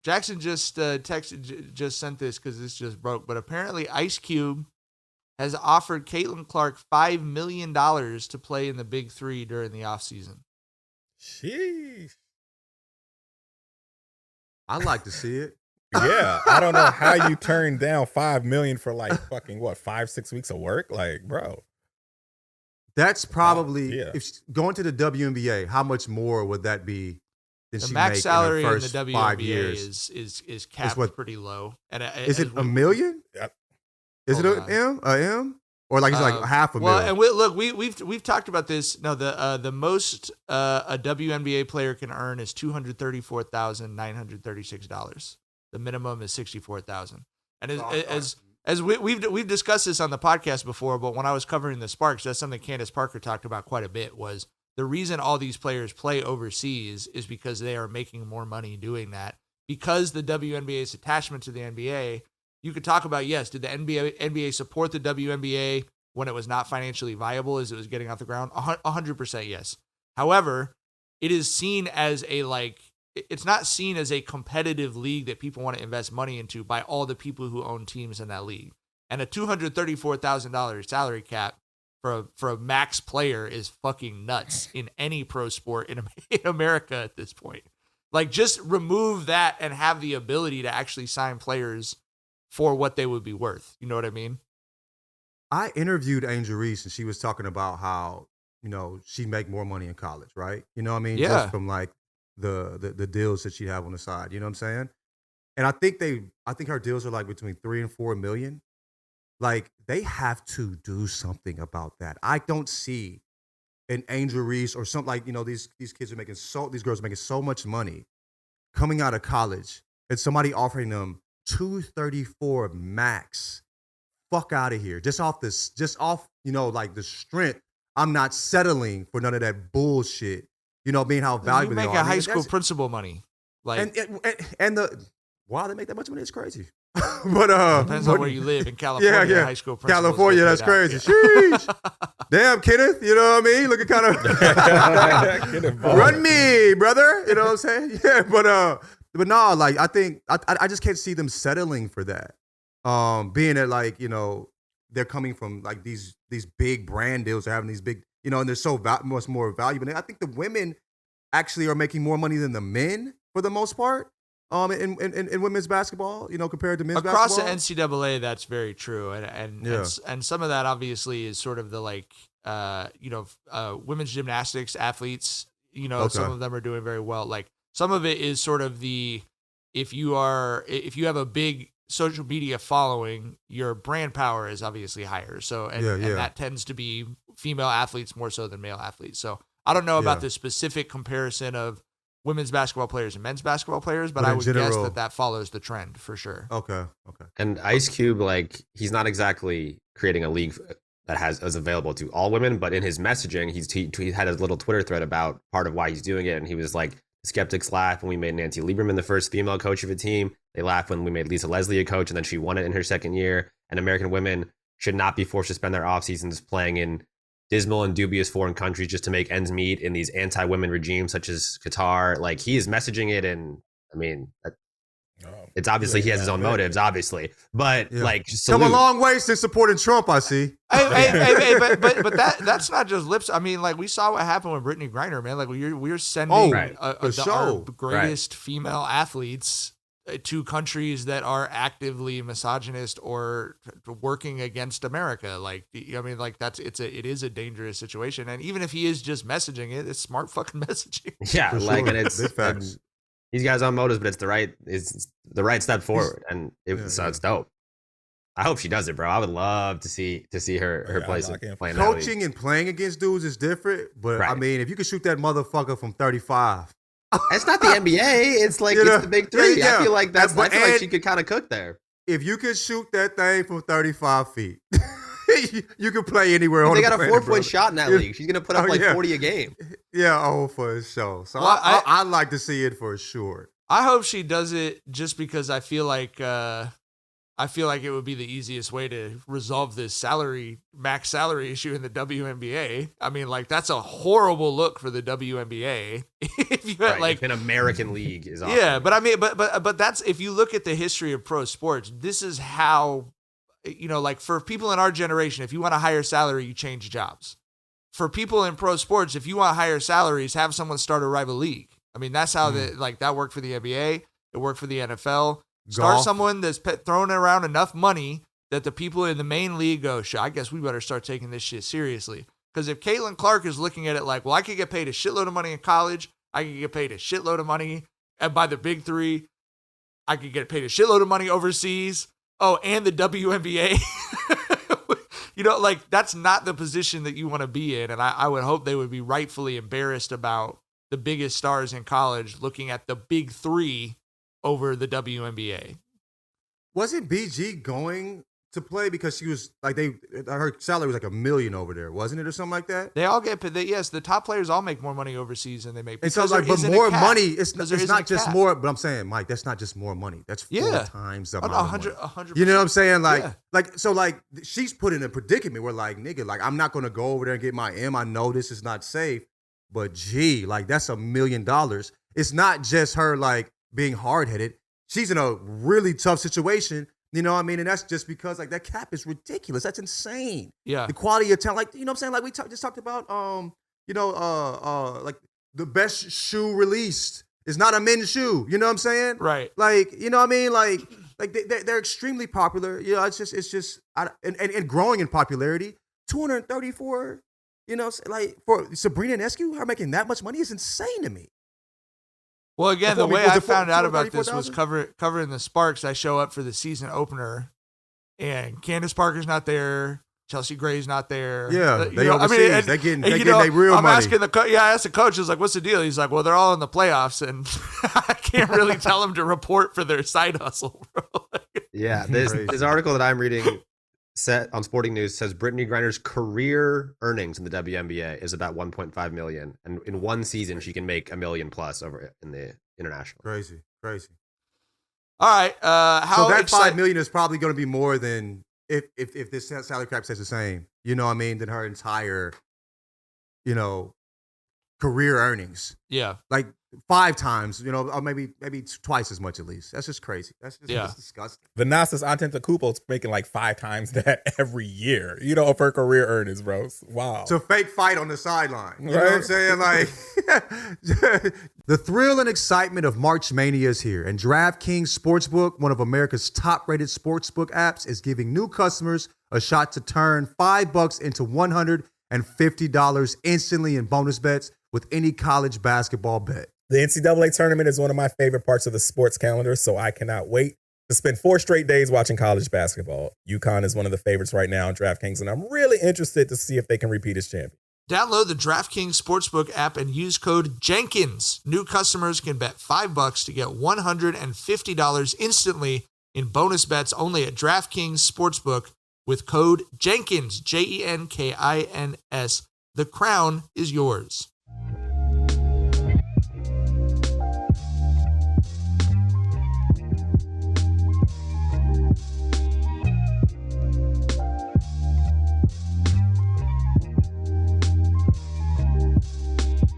Jackson just just sent this because this just broke. But apparently, Ice Cube has offered Caitlin Clark $5 million to play in the Big Three during the offseason. Sheesh. I'd like to see it. Yeah, I don't know how you turn down $5 million for like fucking what 5-6 weeks of work, like bro. That's probably if going to the WNBA. How much more would that be than The she max make salary in her in first the WNBA 5 years? is capped pretty low. And is it $1 million? Is it a M? Or like it's like half a million? Well, and we've talked about this. No, the most a WNBA player can earn is $234,936. The minimum is $64,000. And as we've discussed this on the podcast before, but when I was covering the Sparks, that's something Candace Parker talked about quite a bit. Was the reason all these players play overseas is because they are making more money doing that. Because the WNBA's attachment to the NBA, you could talk about, yes, did the NBA support the WNBA when it was not financially viable as it was getting off the ground? 100% yes. However, it is seen as it's not seen as a competitive league that people want to invest money into by all the people who own teams in that league. And a $234,000 salary cap for a max player is fucking nuts in any pro sport in America at this point. Like, just remove that and have the ability to actually sign players for what they would be worth. You know what I mean? I interviewed Angel Reese and she was talking about how, she'd make more money in college, right? You know what I mean? Yeah. Just from like the deals that she'd have on the side. You know what I'm saying? And I think her deals are like between 3 and 4 million. Like, they have to do something about that. I don't see an Angel Reese or something like, these kids are these girls are making so much money coming out of college and somebody offering them 234 max. Fuck out of here. Just off, like the strength. I'm not settling for none of that bullshit. Being how valuable they are. You make a high school principal money. Like, and they make that much money. It's crazy. But depends on where you live. In California, yeah. high school principals. California, that's crazy. Sheesh. Damn, Kenneth, you know what I mean? Looking kind of run me, brother. You know what I'm saying? Yeah, but no, like I think I just can't see them settling for that. Being that like, they're coming from like these big brand deals, they're having these big, and they're so much more valuable. And I think the women actually are making more money than the men for the most part. In women's basketball, compared to men's across basketball. Across the NCAA, that's very true, and some of that obviously is sort of the women's gymnastics athletes. Some of them are doing very well. Like, some of it is sort of if you have a big social media following, your brand power is obviously higher. So and that tends to be female athletes more so than male athletes. So I don't know about the specific comparison of women's basketball players and men's basketball players, but I would guess that follows the trend for sure. Okay. And Ice Cube, like, he's not exactly creating a league that is available to all women, but in his messaging, he had a little Twitter thread about part of why he's doing it, and he was like, skeptics laugh when we made Nancy Lieberman the first female coach of a team. They laugh when we made Lisa Leslie a coach, and then she won it in her second year. And American women should not be forced to spend their off seasons playing in dismal and dubious foreign countries just to make ends meet in these anti-women regimes such as Qatar. Like, he is messaging it, and I mean, it's obviously he has his own motives, obviously, but like, salute. Come a long way since supporting Trump, I see. Hey, but that's not just lips. I mean, like, we saw what happened with Brittany Griner, man. Like, we're sending our greatest female athletes to countries that are actively misogynist or working against America. Like, I mean, like, it is a dangerous situation. And even if he is just messaging it, it's smart fucking messaging. Yeah, like, and it's big facts. These guys on motives, but it's the right step forward, and so it's dope. I hope she does it, bro. I would love to see her playing. Coaching and playing against dudes is different, but I mean, if you could shoot that motherfucker from 35. It's not the NBA. It's like, it's the big three. Yeah. I feel like I feel like she could kind of cook there. If you could shoot that thing from 35 feet, you can play anywhere on the planet. They got a 4-point shot in that league. She's going to put up 40 a game. Yeah, for sure. So I'd like to see it for sure. I hope she does it just because I feel like I feel like it would be the easiest way to resolve this max salary issue in the WNBA. I mean, like, that's a horrible look for the WNBA. If you had, like, if an American league is awesome. Yeah, but I mean, but that's, if you look at the history of pro sports, this is how, like, for people in our generation, if you want a higher salary, you change jobs. For people in pro sports, if you want higher salaries, have someone start a rival league. I mean, that's how that worked for the NBA. It worked for the NFL. Start Golf. someone that's throwing around enough money that the people in the main league go, I guess we better start taking this shit seriously. Because if Caitlin Clark is looking at it like, well, I could get paid a shitload of money in college, I could get paid a shitload of money by the big three, I could get paid a shitload of money overseas. Oh, and the WNBA. Like, that's not the position that you want to be in. And I would hope they would be rightfully embarrassed about the biggest stars in college looking at the big three over the WNBA. Wasn't BG going to play because she was like, her salary was like $1 million over there, wasn't it, or something like that? They all get paid. Yes, the top players all make more money overseas than they make. And so, like, but more money. It's not just more. But I'm saying, Mike, that's not just more money. That's 4 times the amount of money. 100%. You know what I'm saying? Like, she's put in a predicament where, like, nigga, like, I'm not gonna go over there and get my M. I know this is not safe, but gee, like, that's $1 million. It's not just her, like, being hard-headed. She's in a really tough situation, you know what I mean? And that's just because, like, that cap is ridiculous. That's insane. Yeah. The quality of talent, like, you know what I'm saying? Like, we just talked about, like, the best shoe released is not a men's shoe. You know what I'm saying? Right. Like, you know what I mean? Like they're extremely popular. You know, it's just, and growing in popularity. 234, like, for Sabrina Ionescu, her making that much money is insane to me. Well, again, the way I found out about this was covering the Sparks. I show up for the season opener, and Candace Parker's not there. Chelsea Gray's not there. Yeah, they overseas. They're getting their real I'm money. asking I asked the coach, I was like, what's the deal? He's like, well, they're all in the playoffs, and I can't really tell them to report for their side hustle, bro. Yeah, this article that I'm reading set on Sporting News says Brittany Griner's career earnings in the WNBA is about 1.5 million, and in one season she can make $1 million plus over in the international. Crazy. All right, so that $5 million is probably going to be more than if this salary cap stays the same. You know what I mean? Than her entire, career earnings. Yeah, like 5 times, or maybe twice as much at least. That's just crazy. That's disgusting. Vanessa's Antetokounmpo's making like 5 times that every year, of her career earnings, bro. Wow. It's a fake fight on the sideline. You know what I'm saying? Like, the thrill and excitement of March Mania is here, and DraftKings Sportsbook, one of America's top-rated sportsbook apps, is giving new customers a shot to turn $5 into $150 instantly in bonus bets with any college basketball bet. The NCAA tournament is one of my favorite parts of the sports calendar, so I cannot wait to spend 4 straight days watching college basketball. UConn is one of the favorites right now on DraftKings, and I'm really interested to see if they can repeat as champion. Download the DraftKings Sportsbook app and use code Jenkins. New customers can bet $5 to get $150 instantly in bonus bets only at DraftKings Sportsbook with code Jenkins, Jenkins. The crown is yours.